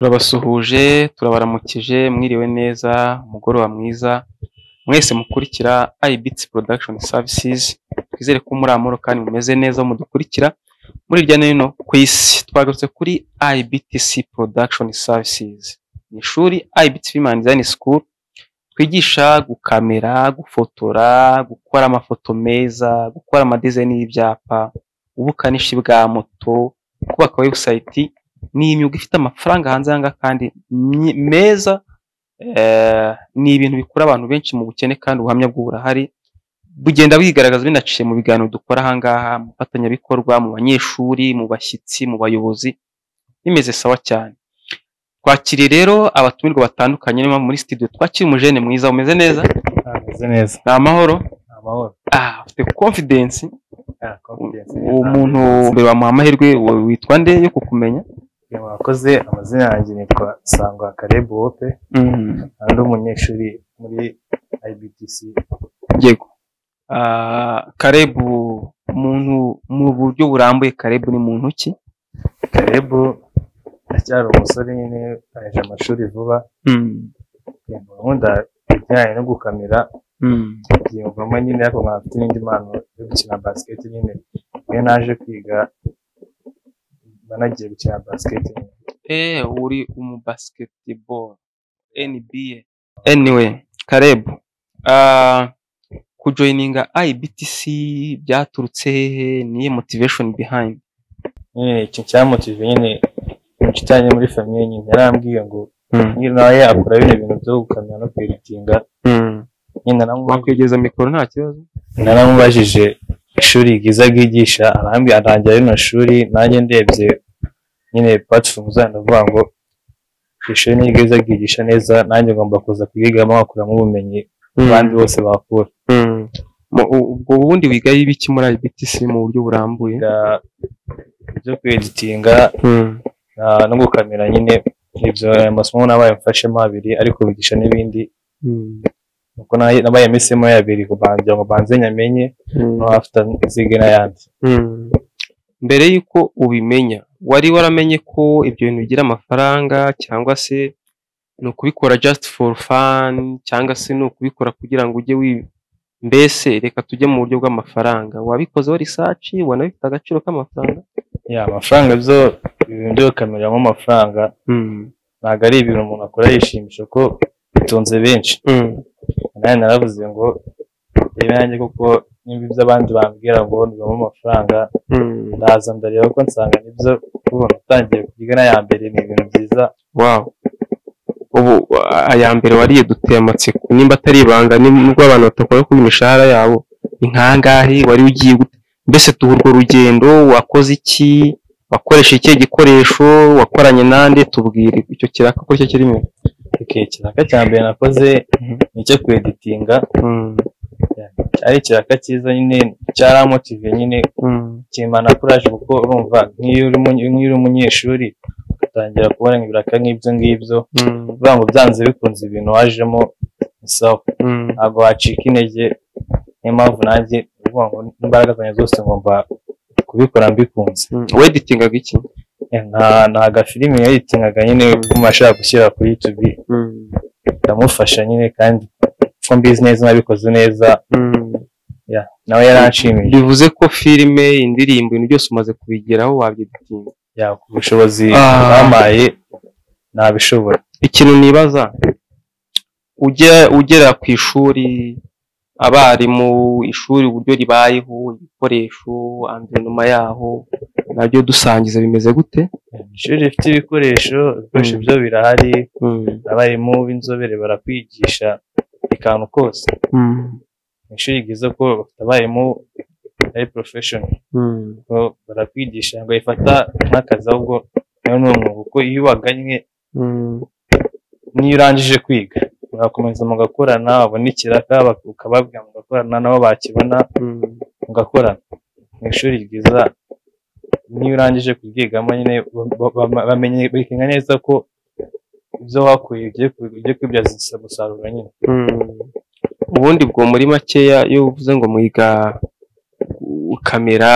Turabasuhuje, turabaramukije, mwiriwe neza, umugoroba mwiza, mwese mukurikira iBits Production Services, twizere ko muri amahoro kandi mumeze neza mudukurikira muri hirya no hino ku isi. Twagarutse kuri iBits Production Services, ni ishuri iBits Film and Design School, twigisha gukamera, gufotora, gukora amafoto meza, gukora amadesign y'ibyapa, ubukanishi bwa moto, kubaka website. Ni imyuga ifite amafaranga hanze yanga kandi meza, ni ibintu bikura abantu benshi mu bukene kandi ubuhamya bw'uburahari bugenda bwigaragaza binaciye mu biganiro dukora ahangaha, mu bafatanyabikorwa, mu banyeshuri, mu bashyitsi, mu bayobozi, bimeze sawa cyane. Twakiriye rero abatumirwa batandukanye, niyo muri studio twakiriye umujene mwiza. Umeze neza? Ameze neza. Ni amahoro? Amahoro. Ufite confidence. Confidence. Umuntu mbere wamuha amahirwe, witwa nde yo kukumenya? Mwakoze, amazina yanjye nitwa Sangwa Caleb Hope. Ndi umunyeshuri muri IBTC. Yego. Caleb, umuntu mu buryo burambuye, Caleb ni muntu ki? Caleb acyari umusore nyine, aje amashuri vuba. Nkunda ibijyanye no gukamera. Yumvamo nyine ariko nkafite n'indi mpano yo gukina basket nyine. Iyo naje kwiga banagiye gukina basket. Uri umu basketball NBA. Anyway, Caleb, kujoininga IBTC byaturutse hehe? Niye motivation behind? Icyo cyamotive nyine inshuti muri famille nyine yarambwiye ngo nyine nawe akora bino bintu byo gukamera no kweditinga. Nyine wakwegeza mikoro nta kibazo. Naramubajije ishuri ryiza ryigisha, arangira rino shuri, nanjye ndebye nyine platform ndavuga ngo ishuri ni ryiza ryigisha neza, nanjye ngomba kuza kuyigamo ngakuramo ubumenyi abandi bose bakura. Ubwo ubundi wiga ibiki muri IBTC mu buryo burambuye? Byo kweditinga no gukamera nyine. Ibyo amasomo nabaye mfashemo abiri, ariko bigisha n'ibindi. Nuko nabaye mesemo yabiri kubangira ngo banze nyamenye no after zige n'ayandi. Mbere yuko ubimenya, wari waramenye ko ibyo bintu bigira amafaranga, cyangwa se no kubikora just for fun, cyangwa se no kubikora kugira ngo ujye mbese reka tujye mu buryo bw'amafaranga? Wabikozeho research, ubona bifite agaciro k'amafaranga? Amafaranga byo ibintu byo gukameramo amafaranga ntabwo ari ibintu umuntu akora yishimisha ko bitunze benshi. Nanjye naravuze ngo reba nanjye kuko nimba ibyo abandi bambwira ngo nibamo amafaranga, ndaza ndareba ko nsanga nibyo kubona utangiye kwiga n'aya mbere ni ibintu byiza. Wow. Ubu aya mbere wariye duteye amatsiko, nimba atari ibanga nubwo abantu batakora ku imishahara yabo, inkangahe wari ugiye gute? Mbese tuhurwo rugendo wakoze iki, wakoresha iki gikoresho, wakoranye nande? Tubwire icyo kiraka ko cyo kirimo. Ikiraka cya mbere nakoze nicyo kweditinga. Cyari ikiraka cyiza nyine, cyaramotive nyine, kimana courage kuko urumva nk'iyo uri umunyeshuri ugatangira kubona ibiraka nk'ibyo ngibyo, uvuga ngo byanze bikunze ibintu wajemo sawa, ntabwo wacika intege. Niyo mpamvu nanjye uvuga ngo imbaraga zanjye zose ngomba kubikora mbikunze. Weditingaga iki? Nta gafilime yeditingaga nyine kuma ashaka gushyira kuri YouTube. Ndamufasha nyine kandi ko mbizi neza nabikoze neza. Nawe yaranshimiye. Bivuze ko filime, indirimbo, ibintu byose umaze kubigeraho wabyeditinga? Ku bushobozi bamaye nabishobora. Ikintu nibaza, ugera ku ishuri, abarimu, ishuri uburyo ribayeho, ibikoresho, environment yaho, nabyo dusangiza bimeze gute? Ishuri rifite ibikoresho byo birahari, abarimu b'inzobere barakwigisha ikantu kose. Ishuri ryiza ko bafite abarimu ari professional, barakwigisha ngo ifata nk'akazi, ahubwo nayo ni umwuga kuko iyo waganye niyo urangije kwiga murakomeza mugakorana, wabona ikiraka ukababwira mugakorana, nabo bakibona mugakorana. Mu ishuri ryiza niyo urangije kuryigamo nyine bamenye bikinga neza ko ibyo wakuye ugiye kwibyaza umusaruro nyine. Ubundi bwo muri makeya iyo uvuze ngo mwiga kamera,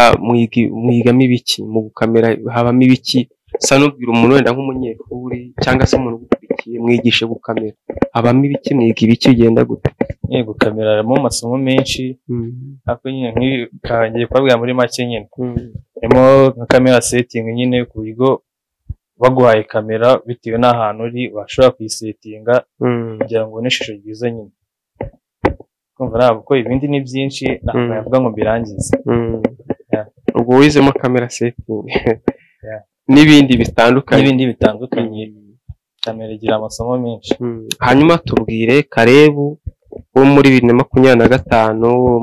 mwigamo ibiki? Mu gukamera habamo ibiki? sa nubwira umuntu wenda nk'umunyeshuri cyangwa se umuntu ugukurikiye mwigishe gukamera, habamo ibiki, mwiga ibiki, bigenda gute? gukamera harimo amasomo menshi ariko nyine ngiye kubabwira muri make nyine harimo nka kamera setting nyine ku bigo baguhaye kamera bitewe n'ahantu uri washobora kuyisetinga kugira ngo ubone ishusho ryiza nyine. Kumva ntabwo ko ibindi ni byinshi ntabwo yavuga ngo mbirangize. Ubwo wizemo kamera setting n'ibindi bitandukanye. Kamera igira amasomo menshi. Hanyuma tubwire Karebu wo muri 2025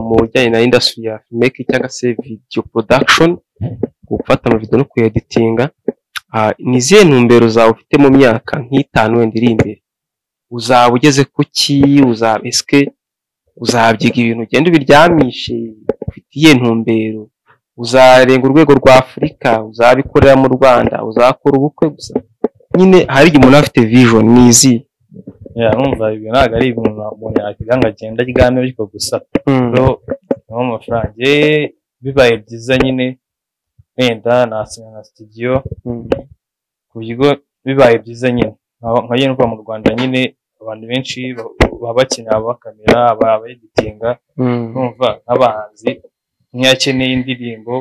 mu bijyanye na industry ya filmmaking cyangwa se video production, gufata amavideo no kuyeditinga, ni izihe ntumbero zawe ufite mu myaka nk'itanu wenda iri imbere? Uzaba ugeze kuki? Eske uzabyiga ibintu ugenda ubiryamishe? Ufitiye ntumbero? Uzarenga urwego rwa Afurika? Uzabikorera mu Rwanda? Uzakora ubukwe gusa? Nyine hari igihe umuntu afite vision nizi. Numva ibyo ntabwo ari ibintu umuntu yakwiga ngo agenda aryame ariko gusa no amafaranga bibaye byiza nyine wenda nasinya na studio ku bigo bibaye byiza nyine nka yene mu Rwanda nyine abantu benshi baba bakeneye abakamera abayeditinga. Numva nk'abahanzi ntiyakeneye indirimbo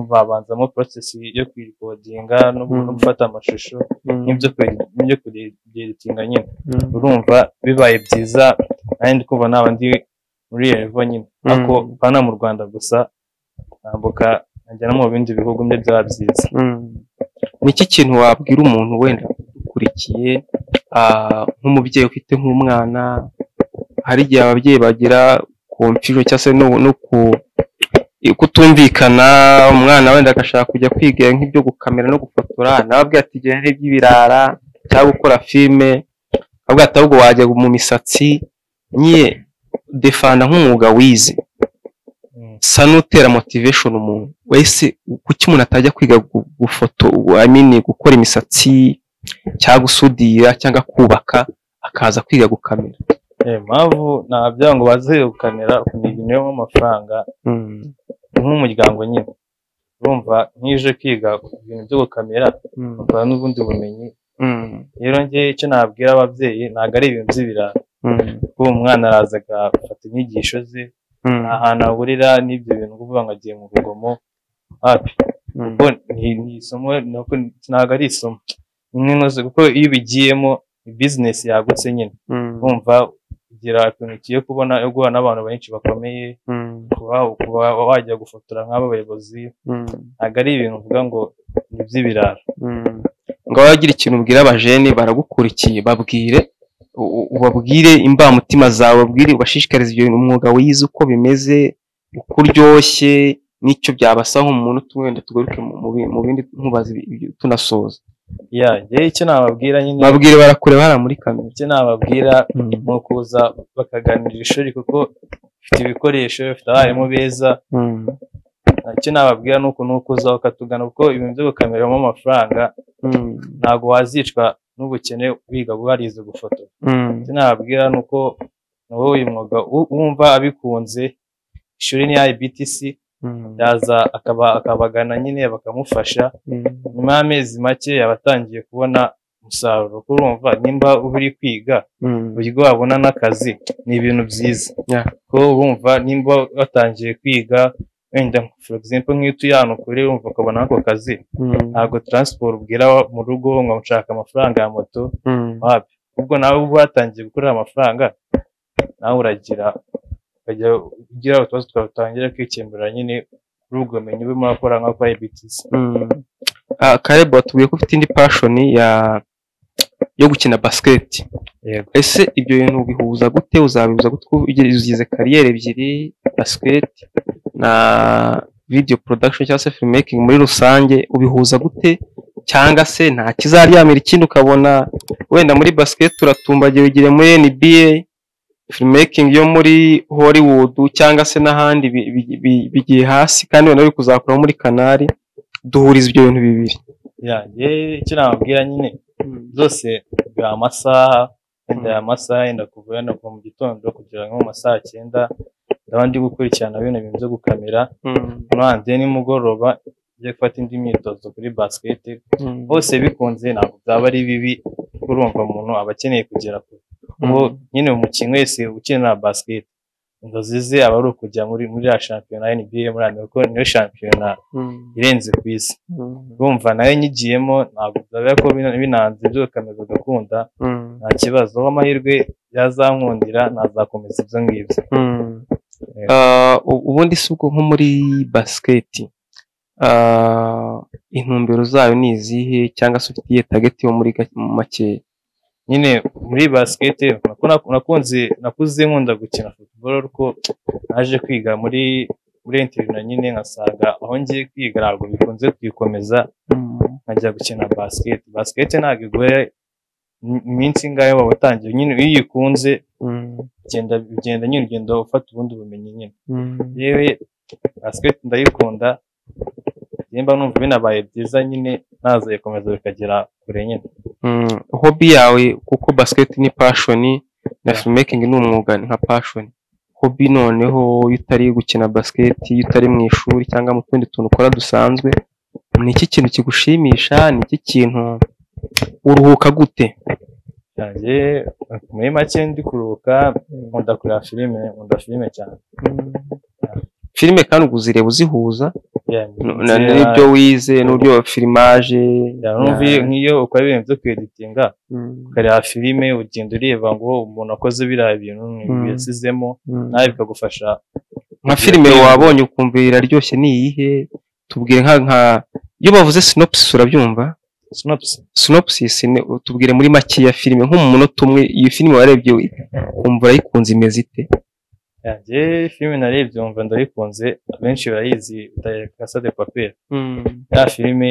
babanzamo process yo kwirecordinga no gufata amashusho n'ibyo kuditinga nyine. Urumva bibaye byiza kandi kumva n'abandi muri level nyine ako bana mu Rwanda gusa nambuka njya no mu bindi bihugu bye byaba byiza. Niki kintu wabwira umuntu wenda ukurikiye nk'umubyeyi ufite nk'umwana? Hari igihe ababyeyi bagira confusion cyangwa se no kutumvikana, umwana wenda agashaka kujya kwiga nk'ibyo gukamera no gufotora, nababwiye ati genda iby'ibirara cyangwa gukora filme, ahubwo ahubwo wajya mu misatsi. Nye defanda nk'umwuga wize, sa n'utera motivation umuntu wese. Kuki umuntu atajya kwiga gukora imisatsi cyangwa gusudira cyangwa kubaka akaza kwiga gukamera? Mpamvu nabyo ngo baze gukamera ni ibintu y'amafaranga nk'umuryango nyine. Urumva nkije kwiga ibintu byo gukamera bakora n'ubundi bumenyi. Rero njye icyo nabwira ababyeyi ntabwo ari ibintu by'ibirara, kuko umwana araza agafata inyigisho ze ahantu ahurira n'ibyo bintu kuvuga ngo agiye mu rugomo hapi. Ni isomo ntabwo ari isomo nyine, kuko iyo ubigiyemo business yagutse nyine. Urumva ugira opportunity yo kubona yo guhura n'abantu benshi bakomeye, kuba wajya gufotora nk'abo bayobozi. Ntabwo ari ibintu uvuga ngo ni iby'ibirara. Ngo wagira ikintu ubwira abajene baragukurikiye, ubabwire imbamutima zawe, ubashishikarize ibyo bintu umwuga wize uko bimeze, uko uryoshye, n'icyo byabasaba umuntu wenda tugaruke mu bindi nkubazi tunasoza. Icyo nababwira nyine babwire barakureba hara muri kamera. Icyo nababwira ni ukuza bakaganirira ishuri kuko bifite ibikoresho, bifite abarimu beza. Icyo nababwira ni ukuza bakatugana kuko ibintu byo gukameramo amafaranga ntabwo wazicwa n'ubukene wiga warize gufotora. Icyo nababwira ni uko nawe uyu mwuga wumva abikunze, ishuri ni IBTC yaza akabagana nyine bakamufasha. Nyuma y'amezi make yabatangiye kubona umusaruro. Kurumva nimba uri kwiga uburyo wabona n'akazi ni ibintu byiza. Ko urumva nimba watangiye kwiga wenda for example nk'ituyano kure urumva ukabona ako kazi, ntabwo transport ubwira mu rugo ngo nshaka amafaranga ya moto wapi. Ubwo nawe uba watangiye gukorera amafaranga, nawe uragira ukajya ugira utubazo twatangira kwikemura nyine kuri ubwo bumenyi burimo urakora nka kwa IBTC. Karebu watubwiye ko ufite indi passion yo gukina basket. Ese ibyo bintu bihuza gute? Uzabihuza gute? Ugize kariyeri ebyiri, basket na video production cyangwa se filmmaking muri rusange, ubihuza gute? Cyangwa se nta kizaryamira ikindi ukabona wenda muri basket uratumbagiye ugire muri NBA, filmmaking yo muri Hollywood cyangwa se n'ahandi bigiye hasi, kandi wenda uri kuzakora muri Canal? Duhuriza ibyo bintu bibiri. Icyo nababwira nyine zose bwa amasaha yenda kuva mu gitondo kugera nko mu masaha 9 ndabandi gukurikirana bino bintu byo gukamera. Nande nimugoroba ujye gufata indi myitozo kuri basket bose bikunze ntabwo byaba ari bibi urumva umuntu aba akeneye kugera kure ubu nyine umukinnyi wese ukina basket inzozi ze aba ari ukujya muri ya shampiyona NBA muri Amerika kuko niyo shampiyona irenze ku isi urumva nayo nyigiyemo ntabwo byaba ko binanze byo kameze gakunda nta kibazo w'amahirwe yazankundira nazakomeza ibyo ngibyo ubundi si ubwo nko muri basket intumbero zayo ni izihe cyangwa se ufitiye target yo muri makeya nyine muri basket nakuze nkunda gukina football ariko naje kwiga muri internet nyine nkasaga aho ngiye kwiga ntabwo bikunze kwikomeza nkajya gukina basket ntabwo igoye iminsi ngayo waba utangiye nyine iyo uyikunze ugenda nyine ugenda ufata ubundi bumenyi nyine yewe basket ndayikunda nimba numva binabaye byiza nyine nazayikomeza bikagera kure nyine hobby yawe kuko basket ni passion na filmmaking ni umwuga nka passion hobby noneho iyo utari gukina basket iyo utari mu ishuri cyangwa mu tundi tuntu ukora dusanzwe ni iki kintu kigushimisha ni iki kintu uruhuka gute yanjye muri make ndi kuruhuka nkunda kureba filime cyane filime kandi uzireba uzihuza n'ibyo wize n'uburyo filmage nk'iyo ukora ibintu byo kweditinga ukareba filime ugenda ureba ngo umuntu akoze biriya bintu yasizemo nawe bikagufasha nka filime wabonye ukumva iraryoshye ni iyihe tubwire nka iyo bavuze synopsis urabyumva synopsis tubwire muri make ya filime nko mu munota umwe iyo filime warebye ukumva urayikunze imeze ite yanjye filime narebye umva ndayikunze abenshi barayizi Casa de Papel ya filime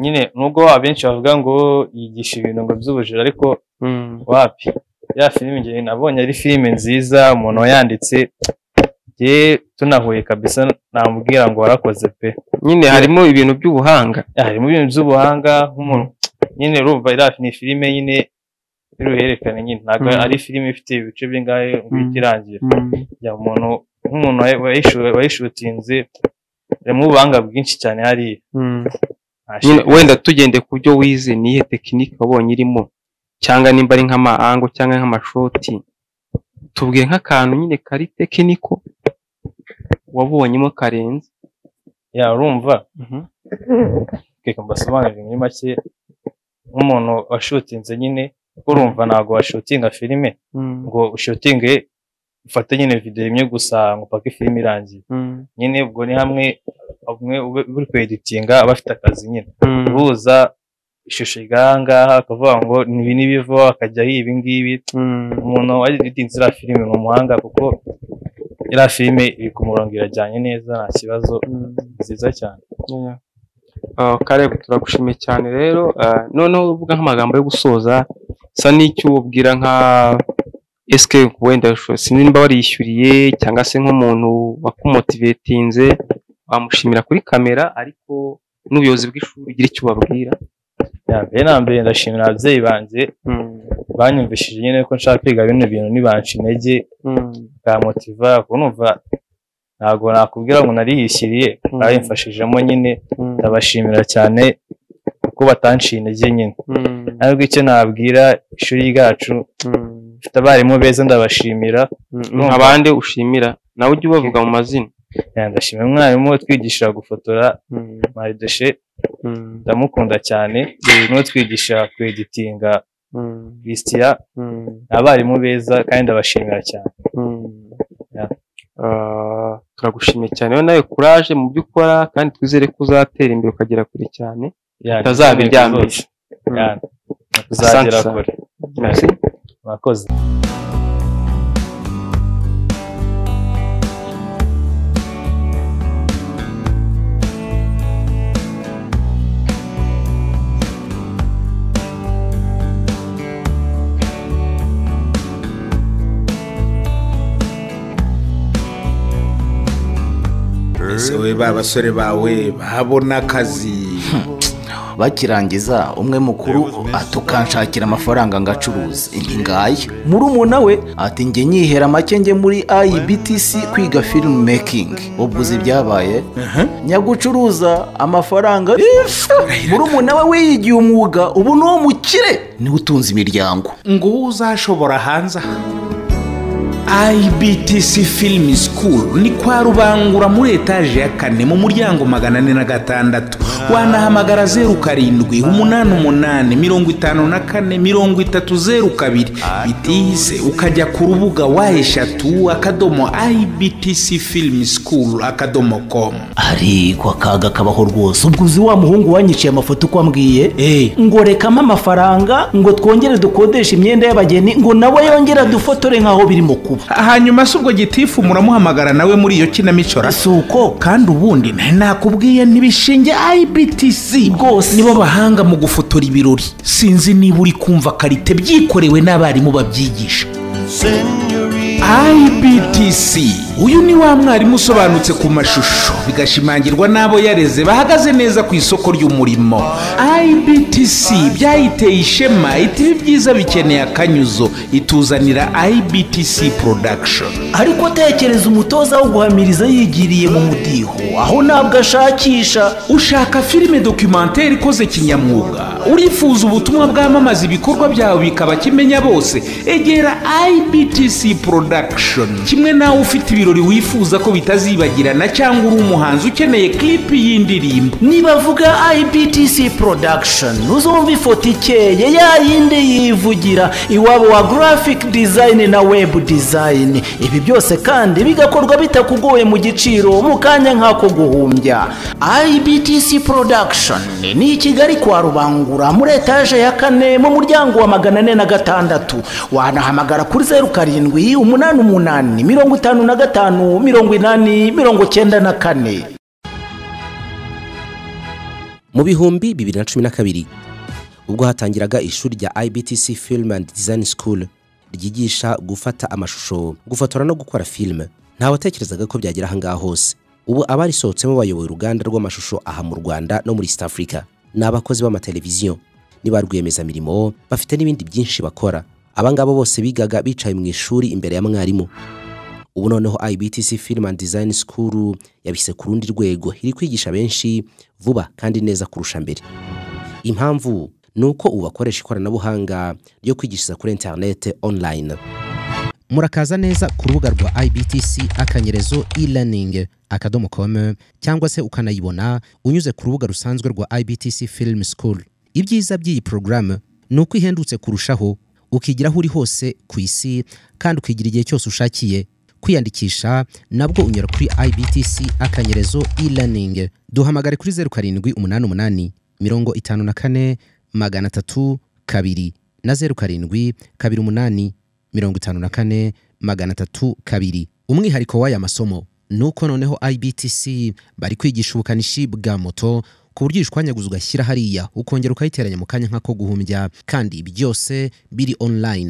nyine nubwo abenshi bavuga ngo yigisha ibintu ngo by'ubujura ariko wapi ya filime ngiye nabonye ari filime nziza umuntu wayanditse tunahuye kabisa namubwira ngo warakoze pe nyine harimo ibintu by'ubuhanga nk'umuntu nyine urumva ni filime nyine iruherekane nyine ntabwo ari filime ifite ibice bingahe bikirangira ya nk'umuntu wayishutinze harimo ubuhanga bwinshi cyane hariya wenda tugende ku byo wize nihe tekinike wabonye irimo cyangwa nimba ari nk'amaango cyangwa nk'amashoti tubwiye nk'akantu nyine kari tekiniko wabonyemo karenze ya urumva reka mbasobanurire muri make nk'umuntu washutinze nyine urumva ntabwo washutinga filime ngo ushutinge ufate nyine video imwe gusa ngo paka filime irangiye nyine ubwo ni hamwe uri kweditinga abafite akazi nyine uhuza ishusho igangaha akavuga ngo nibi nibivo akajya ibi ngibi umuntu waditinze ira filime ni umuhanga kuko ira filime iri ku murongo irajyanye neza nta kibazo nziza cyane Karebe turagushimiye cyane rero noneho uvuga nk'amagambo yo gusoza sa n'icyo ubwira nka eske wenda sinimba warishyuriye cyangwa se nk'umuntu wakumotivatinze wamushimira kuri kamera ariko n'ubuyobozi bw'ishuri ugira icyo babwira mbere ndashimira ababyeyi banjye banyumvishije nyine ko nshaka kwiga bino bintu nibanca intege bwamotiva kunumva ntabwo nakubwira ngo nariyishyiriye bayimfashijemo nyine ndabashimira cyane kuko batanciye intege nyine ariko icyo nabwira ishuri ryacu mfite abarimu beza ndabashimira abandi ushimira nawe ujye ubavuga mu mazina ndashimira umwarimu twigisha gufotora Marideshe ndamukunda cyane n'uwo twigisha kweditinga Christian abarimu beza kandi ndabashimira cyane turagushimiye cyane nawe courage mu byo ukora kandi twizere ko uzatera imbere ukagera kure cyane utazabiryamisha kuzagera kure murakoze ese we ba basore bawe babona akazi bakirangiza umwe mukuru atukanshakira amafaranga ngacuruza ngayo murumuna we ati njye nyihera make njye muri IBTC kwiga film making. Ubwo uzi byabaye nyagucuruza amafaranga murumuna we wiyigiye umwuga ubu no mukire ni utunze imiryango ngo uzashobora hanze. IBTC Film School ni kwa Rubangura muri etaje ya 4 mu muryango 406. Wanahamagara 0788554302 bitize ukajya ku rubuga wa@ibtcfilmschool.com. ariko akaga kabaho rwose. Ubwo uzi wa muhungu wanyiciye amafoto uko ambwiye ngo rekamo amafaranga ngo twongere dukodesha imyenda y'abageni ngo nawe yongera dufotore nkaho birimo kuba. Hanyuma subwo gitifu muramuhamagara nawe muri iyo kinamicora suko kandi ubundi nakubwiye ntibishinge IBTC rwose nibo bahanga mu gufotora ibirori. Sinzi niba uri kumva karite byikorewe n'abarimu babyigisha. IBTC uyu ni wa mwarimu usobanutse ku mashusho bigashimangirwa n'abo yareze bahagaze neza ku isoko ry'umurimo. IBTC byayiteye ishema iti byiza bikeneye akanyuzo ituzanira IBTC production. ariko tekereza umutoza wo guhamiriza yigiriye mu mudiho aho nabwo ashakisha. Ushaka filime documentaire ikoze kinyamwuga, urifuza ubutumwa bwamamaza ibikorwa byawe bikaba kimenya bose, egera IBTC production. Kimwe nawe ufite ibirori wifuza ko bitazibagirana cyangwa uri umuhanzi ukeneye clip y'indirimbo, nibavuga IBTC production uzumva ifoto ikeye yayinde yivugira iwabo wa graphic design na web design. Ibi byose kandi bigakorwa bitakugoye mu giciro mu kanya nk'ako guhumbya. IBTC production ni Kigali kwa Rubangura muri etaje ya 4 mu muryango wa 406. Wanahamagara kuri 0788558094. Mu bihumbi 2012 ubwo hatangiraga ishuri rya IBTC Film and Design School ryigisha gufata amashusho, gufotora no gukora film, nta watekerezaga ko byagira hanga hose. Ubu abari sohotsemo bayoboye uruganda rw'amashusho aha mu Rwanda no muri East Africa. N'abakozi b'amateleviziyo niba rwiyemeza mirimo bafite n'ibindi byinshi bakora. Abangabo bose bigaga bicaye mu ishuri imbere ya mwarimu. Ubu noneho IBTC Film and Design School yabise ku rundi rwego, iri kwigisha benshi vuba kandi neza kurusha mbere. Impamvu nuko ubakoresha ikoranabuhanga ryo kwigisha kuri internet online. Murakaza neza ku rubuga rwa IBTC akanyerezo e-learning.com cyangwa se ukanayibona unyuze ku rubuga rusanzwe rwa IBTC Film School. Ibyiza by'iyi program nuko ihendutse kurushaho, ukigiraho uri hose ku isi kandi ukigira igihe cyose ushakiye. Kwiyandikisha nabwo unyura kuri IBTC akanyerezo e-learning. Duhamagare kuri 0788 54 302 na 07 28 54 302. Umwihariko w'aya masomo nuko noneho IBTC bari kwigisha ubukanishi bwa moto ku buryo ishwanyaguza ugashyira hariya ukongera ukayiteranya mu kanya nk'ako guhumbya, kandi byose biri online.